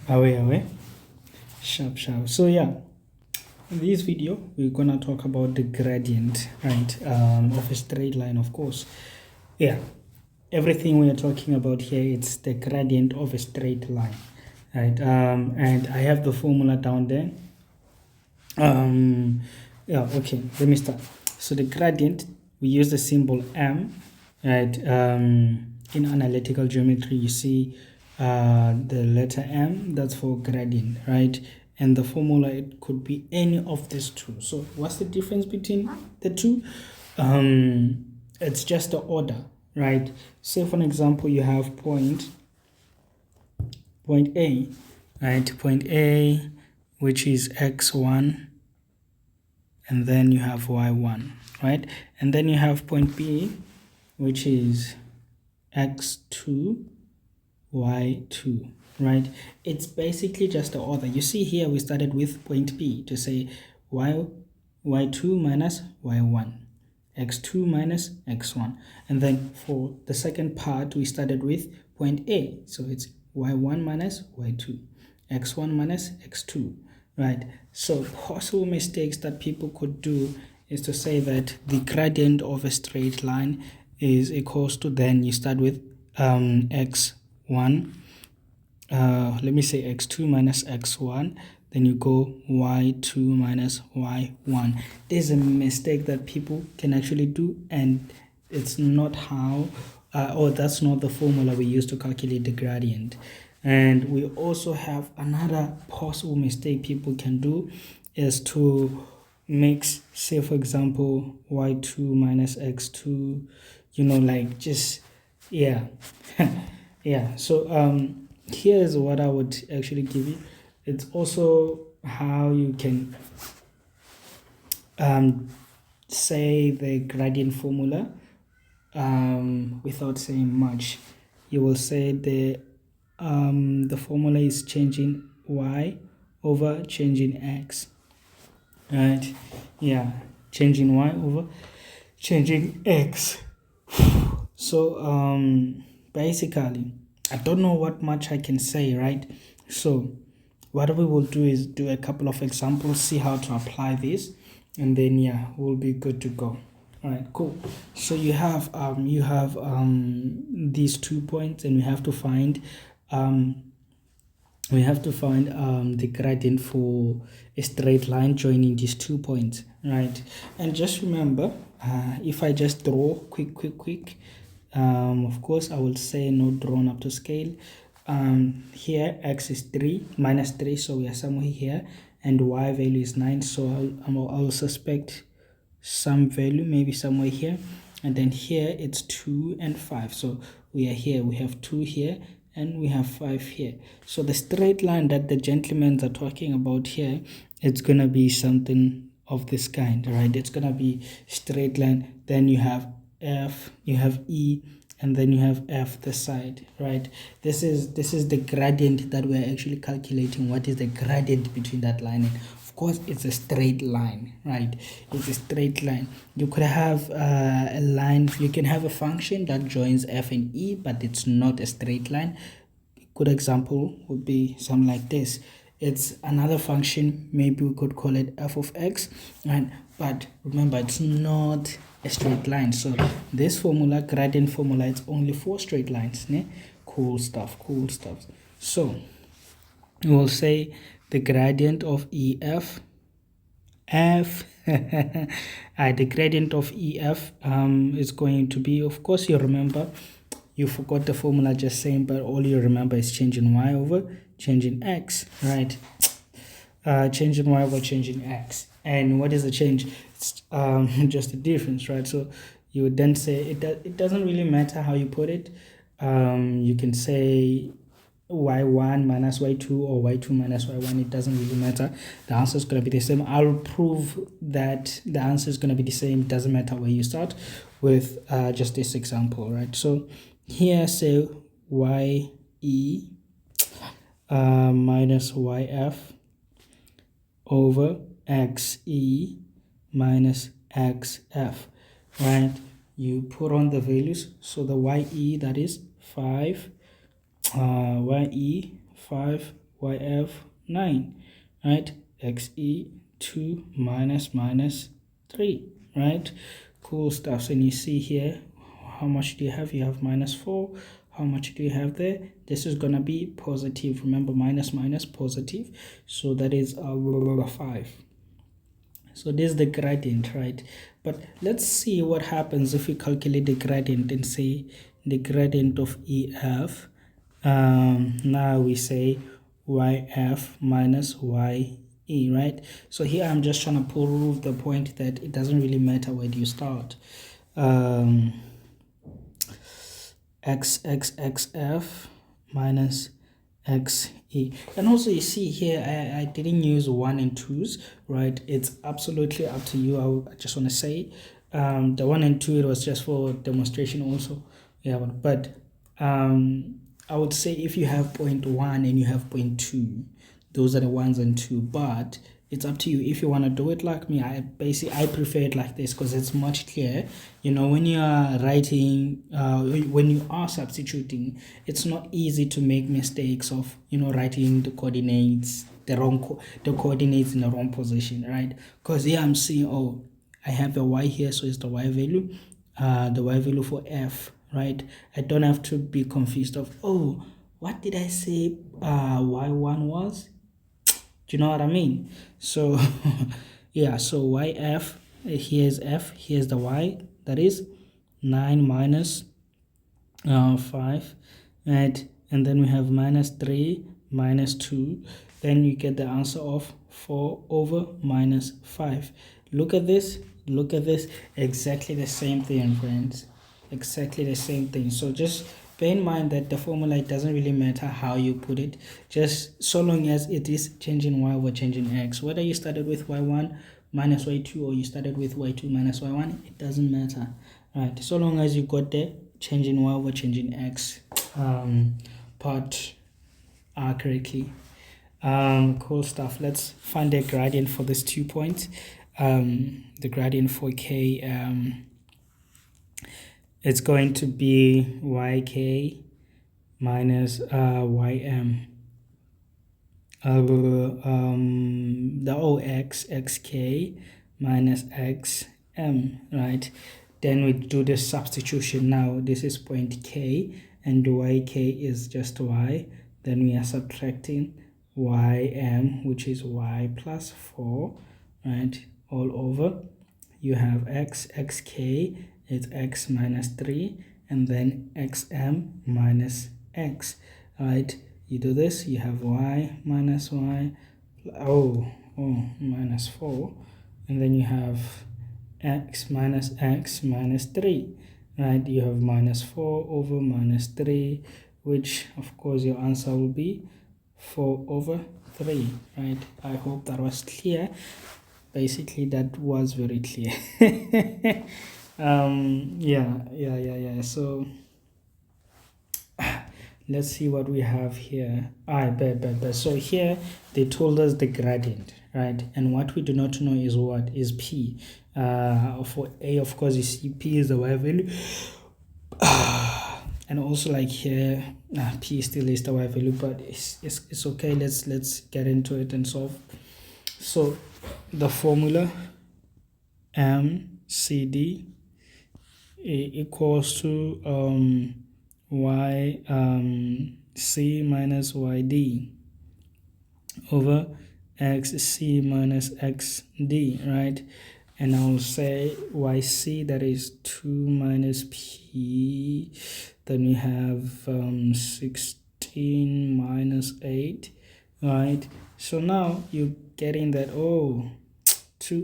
Away. Sharp. So yeah, in this video we're gonna talk about the gradient, right, of a straight line, of course. Yeah, everything we are talking about here, it's the gradient of a straight line, right? And I have the formula down there. Yeah, okay, let me start. So the gradient, we use the symbol m, right? In analytical geometry, you see the letter m, that's for gradient, right? And the formula, it could be any of these two. So what's the difference between the two? It's just the order, right? Say for an example, you have point A, right? Point A, which is x1, and then you have y1, right? And then you have point B, which is x2, y2, right? It's basically just the order. You see here we started with point B to say y2 minus y1, x2 minus x1, and then for the second part we started with point A, so it's y1 minus y2, x1 minus x2, right? So possible mistakes that people could do is to say that the gradient of a straight line is equals to, then you start with x1, let me say x2 minus x1, then you go y2 minus y1. There's a mistake that people can actually do, and it's not how or that's not the formula we use to calculate the gradient. And we also have another possible mistake people can do is to mix, say for example, y2 minus x2, like just, yeah. Yeah, so here's what I would actually give you. It's also how you can say the gradient formula without saying much. You will say the formula is changing y over changing x, right? Yeah, changing y over changing x. So basically, I don't know what much I can say, right? So what we will do is do a couple of examples, see how to apply this, and then yeah, we'll be good to go. All right, cool. So you have these 2 points, and we have to find the gradient for a straight line joining these 2 points, right? And just remember, if I just draw quick, of course I will say not drawn up to scale. Here x is 3 minus 3, so we are somewhere here, and y value is 9, so I'll suspect some value maybe somewhere here, and then here it's 2 and 5, so we are here, we have 2 here and we have 5 here. So the straight line that the gentlemen are talking about here, it's gonna be something of this kind, right? It's gonna be straight line, then you have F, you have E, and then you have F this side, right? This is the gradient that we're actually calculating. What is the gradient between that line? And of course it's a straight line, right? It's a straight line. You could have a line, you can have a function that joins F and E, but it's not a straight line. Good example would be something like this. It's another function, maybe we could call it f of x, right? But remember, it's not a straight line. So this formula, gradient formula, it's only for straight lines. Ne? Cool stuff. So we will say the gradient of EF, the gradient of EF is going to be, of course, you remember, you forgot the formula just saying, but all you remember is changing y over changing x, right? Changing y over changing x. And what is the change? It's just the difference, right? So you would then say it doesn't really matter how you put it. You can say y1 minus y2 or y2 minus y1. It doesn't really matter. The answer is going to be the same. I'll prove that the answer is going to be the same. It doesn't matter where you start with just this example, right? So here say ye minus yf over xe minus xf, right? You put on the values, so the ye, that is 5, ye 5, YF 9, right? XE 2 minus 3, right? Cool stuff. So you see here, how much do you have? You have minus 4. How much do you have there? This is gonna be positive. Remember, minus positive. So that is 5. So this is the gradient, right? But let's see what happens if we calculate the gradient and say the gradient of EF. Now we say YF minus YE, right? So here I'm just trying to prove the point that it doesn't really matter where do you start. XXXF minus XE. And also you see here I didn't use 1 and 2s, right? It's absolutely up to you. I just want to say the 1 and 2, it was just for demonstration also. Yeah, but I would say if you have 0.1 and you have 0.2, those are the 1s and 2, but it's up to you. If you want to do it like me, I prefer it like this because it's much clearer. You know, when you are writing, when you are substituting, it's not easy to make mistakes of, you know, writing the coordinates, the coordinates in the wrong position, right? Because here I'm seeing, oh, I have a y here, so it's the y value for f, right? I don't have to be confused of, oh, what did I say y1 was? Do you know what I mean? So yeah, so YF, here's F, here's the Y, that is 9 minus 5, right? And then we have minus 3 minus 2. Then you get the answer of 4 over minus 5. Look at this, exactly the same thing, friends. Exactly the same thing. So just bear in mind that the formula, it doesn't really matter how you put it, just so long as it is changing y or changing x. Whether you started with y1 minus y2 or you started with y2 minus y1, it doesn't matter, right? So long as you got the changing y or changing x part correctly. Cool stuff. Let's find the gradient for this 2 points. The gradient for k, it's going to be yk minus ym. The ox, xk minus xm, right? Then we do the substitution. Now this is point k and yk is just y. Then we are subtracting ym, which is y plus 4, right? All over. You have xk, it's x minus 3, and then xm minus x, right? You do this, you have y minus y, minus 4, and then you have x minus 3, right? You have minus 4 over minus 3, which of course your answer will be 4 over 3, right? I hope that was clear. Basically that was very clear. Yeah, so let's see what we have here. So here they told us the gradient, right? And what we do not know is what is p. For a, of course, you see p is the y value. And also like here, p still is the y value, but it's okay. Let's get into it and solve. So the formula MCD equals to YC minus YD over XC minus XD, right? And I'll say YC, that is 2 minus P. Then we have 16 minus 8, right? So now you're getting that, 2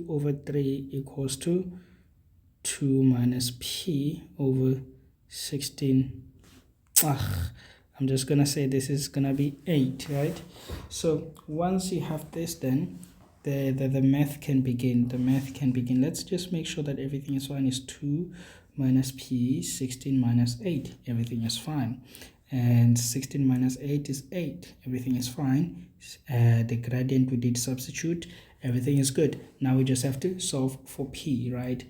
over 3 equals to 2 minus P over 16. I'm just gonna say this is gonna be 8, right? So once you have this, then the math can begin. Let's just make sure that everything is fine. Is 2 minus P, 16 minus 8, everything is fine. And 16 minus 8 is 8, everything is fine. The gradient we did substitute, everything is good. Now we just have to solve for P, right?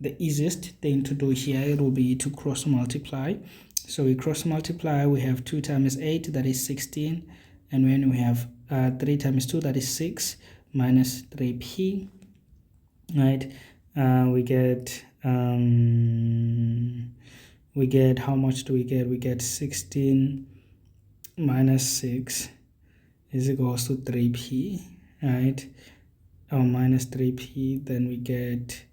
The easiest thing to do here will be to cross multiply. So we cross multiply, we have 2 times 8, that is 16, and when we have 3 times 2, that is 6, minus 3p, right? We get how much do we get? We get 16 minus 6 is equals to 3p, right? Or minus 3p, then we get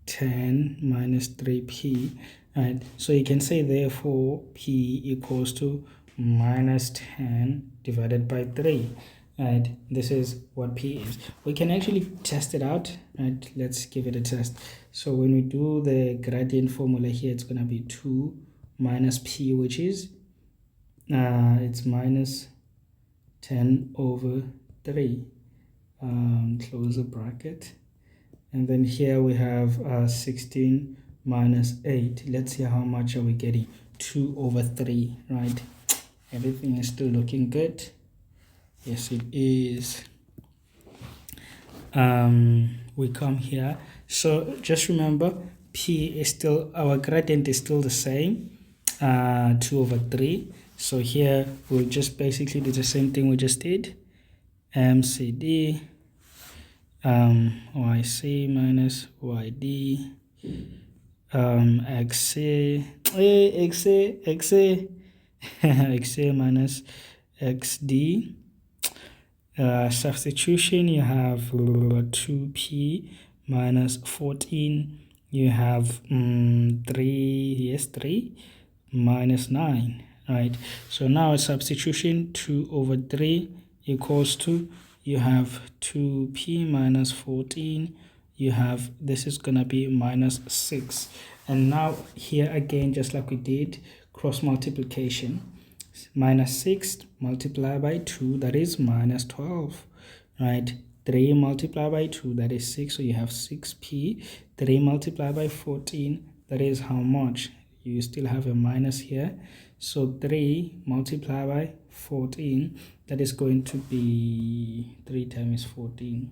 10 minus 3p, right? So you can say therefore p equals to minus 10 divided by 3, right? This is what p is. We can actually test it out, right? Let's give it a test. So when we do the gradient formula here, it's going to be 2 minus p, which is it's minus 10 over 3, close the bracket, and then here we have 16 minus 8. Let's see how much are we getting. 2 over 3, right? Everything is still looking good. Yes, it is. We come here, so just remember p is still, our gradient is still the same, 2 over 3. So here we'll just basically do the same thing we just did. MCD YC minus YD XA XA minus XD. Substitution, you have 2p minus 14, you have 3 minus 9, right? So now substitution, 2 over 3 equals to, you have 2p minus 14, you have, this is gonna be minus 6. And now here again, just like we did, cross multiplication, minus 6 multiplied by 2, that is minus 12, right? 3 multiplied by 2, that is 6, so you have 6p. 3 multiplied by 14, that is how much? You still have a minus here, so 3 multiplied by 14, that is going to be 3 times 14,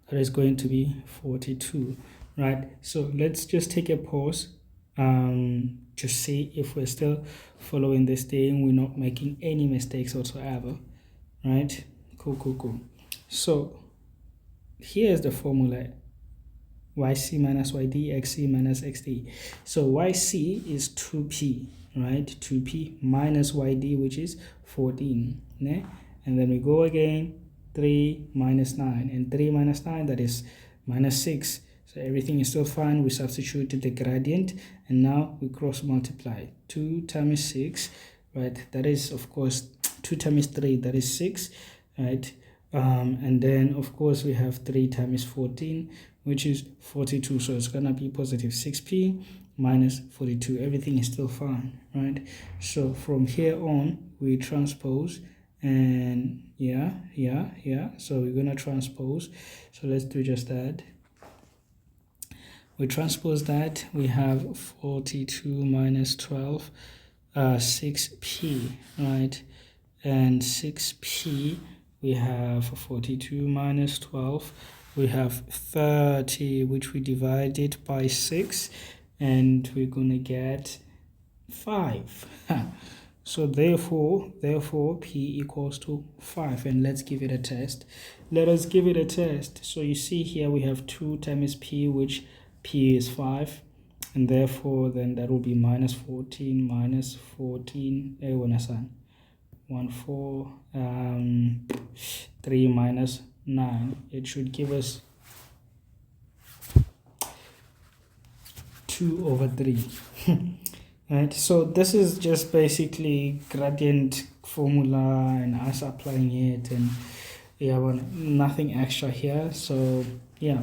that is going to be 42, right? So let's just take a pause to see if we're still following this thing, we're not making any mistakes whatsoever, right? Cool. So here's the formula: YC minus YD, XC minus XD. So YC is 2p, right? 2p minus YD, which is 14, né? And then we go again, 3 minus 9, and 3 minus 9, that is minus 6. So everything is still fine. We substituted the gradient, and now we cross multiply. 2 times 6, right? That is, of course, 2 times 3, that is 6, right? And then, of course, we have 3 times 14, which is 42. So it's going to be positive 6p minus 42. Everything is still fine, right? So from here on, we transpose, and yeah. So we're going to transpose. So let's do just that. We transpose that, we have 42 minus 12, 6p, right? And 6p, we have 42 minus 12, we have 30, which we divided by 6, and we're going to get 5. So therefore p equals to 5, and let's give it a test. Let us give it a test. So you see here we have 2 times p, which p is 5, and therefore then that will be minus 14 minus 14, 3 minus 9. It should give us 2 over 3. Right, so this is just basically gradient formula and us applying it, and yeah, well, nothing extra here. So yeah.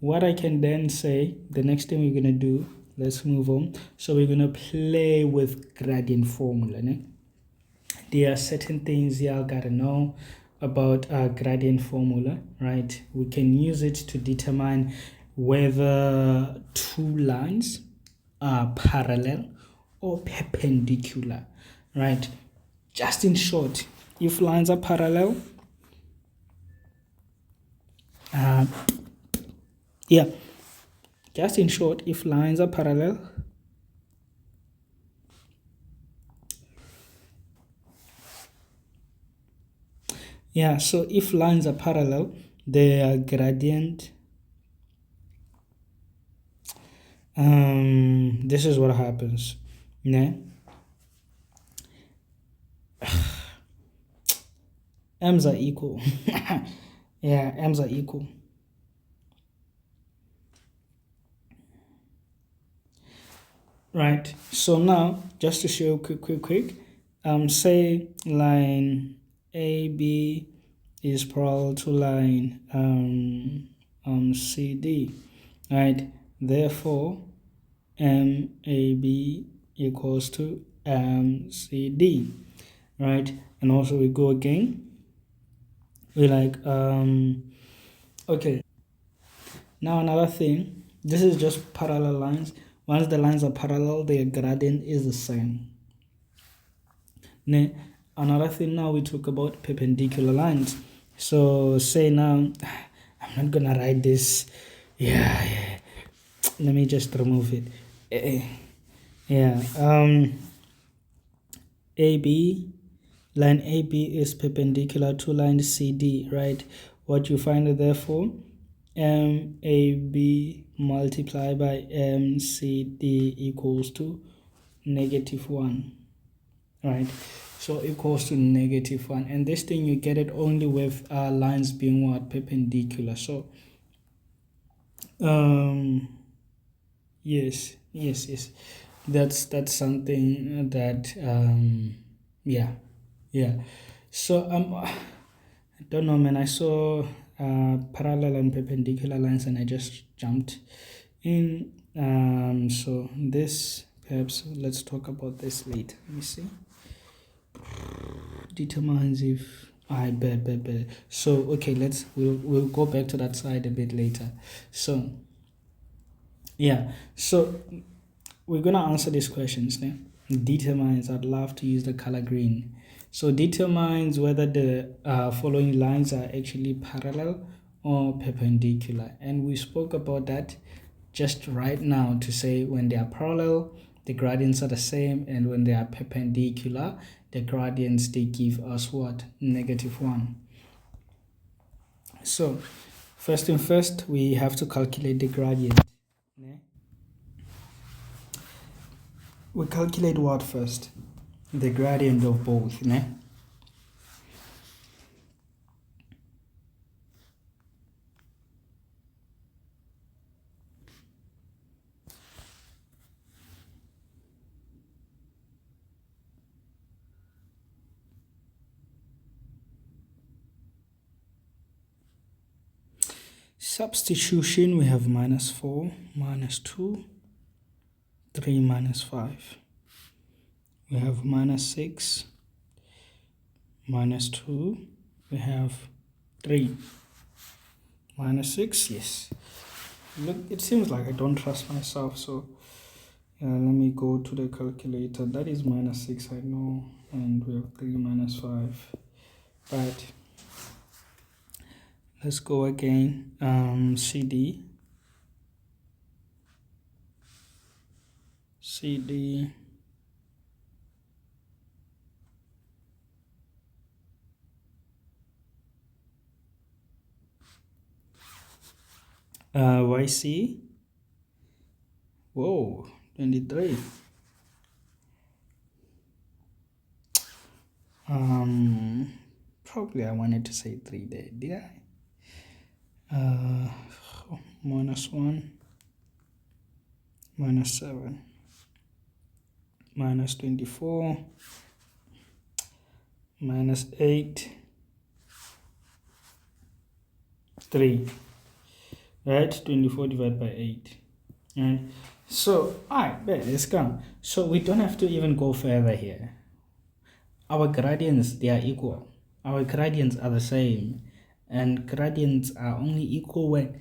What I can then say, the next thing we're going to do, let's move on. So we're going to play with gradient formula. Né? There are certain things y'all got to know about gradient formula, right? We can use it to determine whether two lines are parallel or perpendicular, right? Just in short, if lines are parallel, just in short, if lines are parallel, Yeah, so if lines are parallel, their gradient, this is what happens. Yeah. M's are equal. Yeah, M's are equal. Right, so now just to show quick, say line AB is parallel to line CD, right? Therefore, MAB equals to MCD, right? And also we go again. We like okay. Now another thing. This is just parallel lines. Once the lines are parallel, their gradient is the same. Another thing, now we talk about perpendicular lines. So say now, I'm not gonna write this. Yeah. Let me just remove it. Yeah. AB, line AB is perpendicular to line CD, right? What you find therefore, MAB multiplied by MCD equals to -1, right? So equals to -1, and this thing you get it only with lines being what, perpendicular. So yes, that's something that yeah. So I don't know, man. I saw parallel and perpendicular lines and I just jumped in. So this, perhaps let's talk about this later. Let me see. Determines if I bet. So okay, we'll go back to that side a bit later. So yeah, so we're gonna answer these questions now. Determines, I'd love to use the color green. So determines whether the following lines are actually parallel or perpendicular, and we spoke about that just right now to say when they are parallel, the gradients are the same, and when they are perpendicular, the gradients, they give us what? -1. So first thing first, we have to calculate the gradient. We calculate what first? The gradient of both. Substitution, we have -4, -2, 3, -5. We have -6, -2, we have 3, -6, yes. Look, it seems like I don't trust myself, so let me go to the calculator. That is -6, I know, and we have 3, -5. Right. Let's go again. CD. YC. Whoa, 23. Probably I wanted to say 3 there, did I? -1, -7, -24, -8, 3, right? 24 divided by 8, right? So alright, let's come. So we don't have to even go further here. Our gradients, they are equal. Our gradients are the same, and gradients are only equal when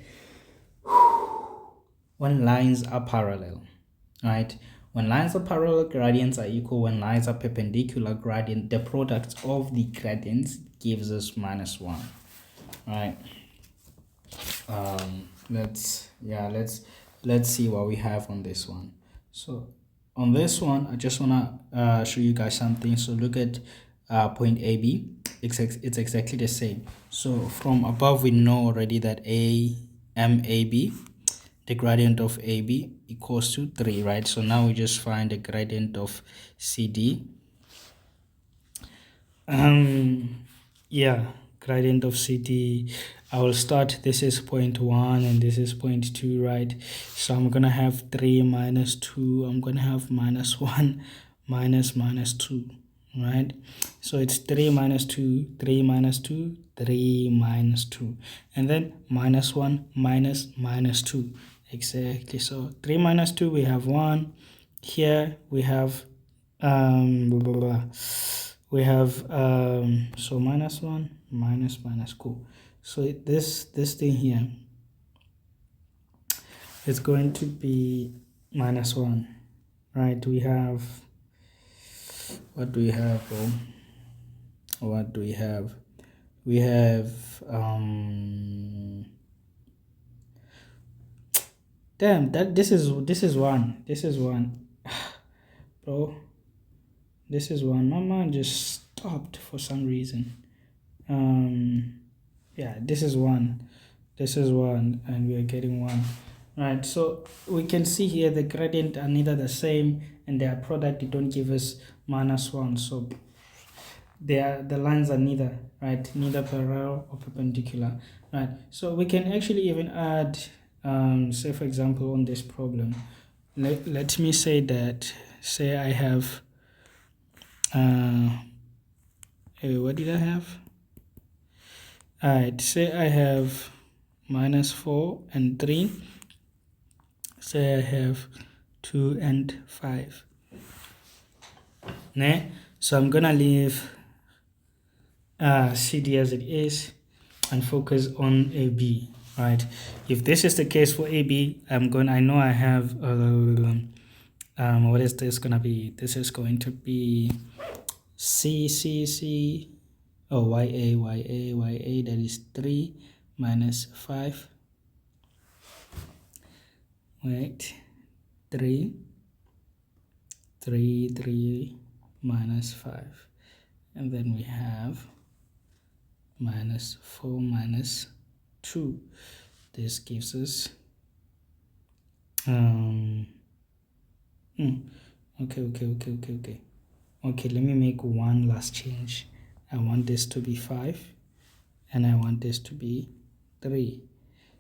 lines are parallel, right? When lines are parallel, gradients are equal. When lines are perpendicular, gradient, the product of the gradients gives us -1, right? Let's see what we have on this one. So on this one, I just wanna show you guys something. So look at point AB. it's exactly the same. So from above we know already that MAB, the gradient of AB equals to 3, right? So now we just find the gradient of CD. Yeah, gradient of CD. I will start, this is 0.1 and this is 0.2, right? So I'm gonna have 3 minus 2, I'm gonna have minus 1 minus 2, right? So it's 3 minus 2, 3 minus 2, 3 minus 2, and then minus 1 minus 2. Exactly. So 3 minus 2, we have 1. Here we have blah, blah, blah. We have so minus 1 minus cool. So this thing here is going to be minus 1, right? We have, what do we have? What do we have? We have damn, that this is 1, bro. This is 1. My mind just stopped for some reason. Yeah, this is 1, and we are getting 1, right? So we can see here the gradient are neither the same, and their product, they don't give us minus 1. So the lines are neither, right? Neither parallel or perpendicular, right? So we can actually even add, say for example, on this problem, let me say that, say I have what did I have? Alright, say I have minus 4 and 3. Say I have 2 and 5. Ne? So I'm gonna leave CD as it is and focus on AB, right? If this is the case for AB, I know I have what is this gonna be? This is going to be C, YA, that is 3 minus 5. Wait, 3 minus 5, and then we have minus 4 minus 2. This gives us okay, let me make one last change. I want this to be 5 and I want this to be 3,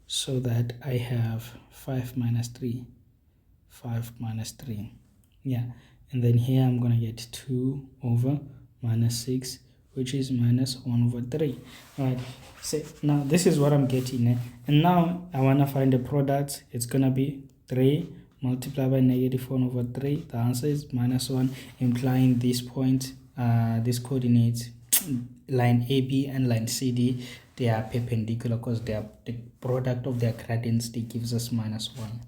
so that I have 5 minus 3. Yeah, and then here I'm gonna get 2 over minus 6, which is minus 1 over 3, right? So now this is what I'm getting, and now I want to find the product. It's gonna be 3 multiplied by negative 1 over 3. The answer is minus 1, implying this point, these coordinates, line AB and line CD, they are perpendicular because they are the product of their gradients. They gives us minus 1,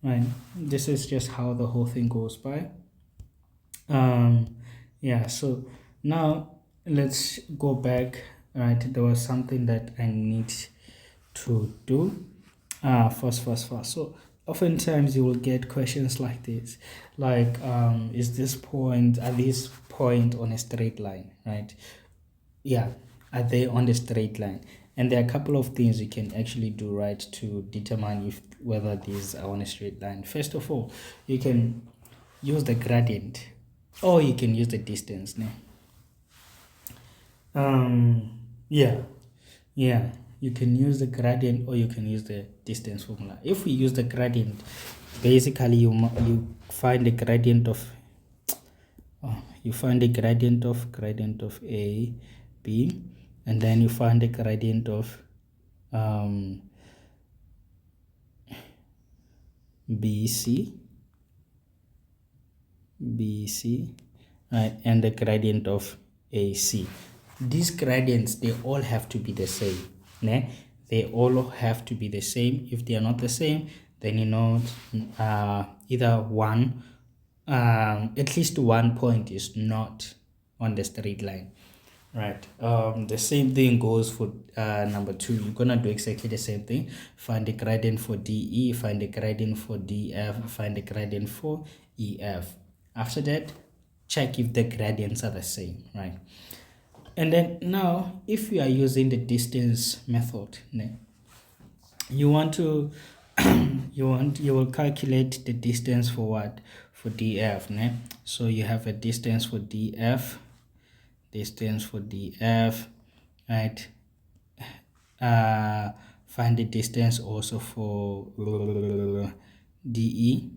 right? This is just how the whole thing goes by. Yeah, so now let's go back, right? There was something that I need to do first. So oftentimes you will get questions like this, like is this point, are these point on a straight line, right? Yeah, are they on the straight line? And there are a couple of things you can actually do, right, to determine whether these are on a straight line. First of all, you can use the gradient, or you can use the distance. Yeah, you can use the gradient or you can use the distance formula. If we use the gradient, basically you find the gradient of gradient of A, B, and then you find the gradient of BC, right, and the gradient of AC. These gradients, they all have to be the same. They all have to be the same. If they are not the same, then you know either one, at least 1 point is not on the straight line, right? The same thing goes for number 2. You're gonna do exactly the same thing. Find the gradient for DE, find the gradient for DF, find the gradient for EF. After that, check if the gradients are the same, right? And then now, if you are using the distance method, ne, you want to you will calculate the distance for what, for df, ne? So you have a distance for df, right? Find the distance also for de,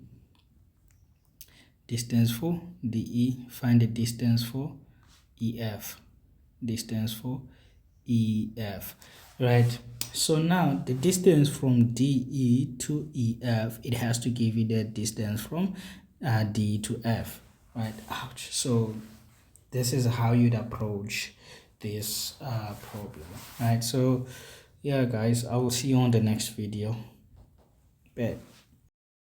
distance for de, find the distance for ef, right? So now the distance from DE to EF, it has to give you the distance from D to F, right? Ouch. So this is how you'd approach this problem, right? So yeah guys, I will see you on the next video. Bet.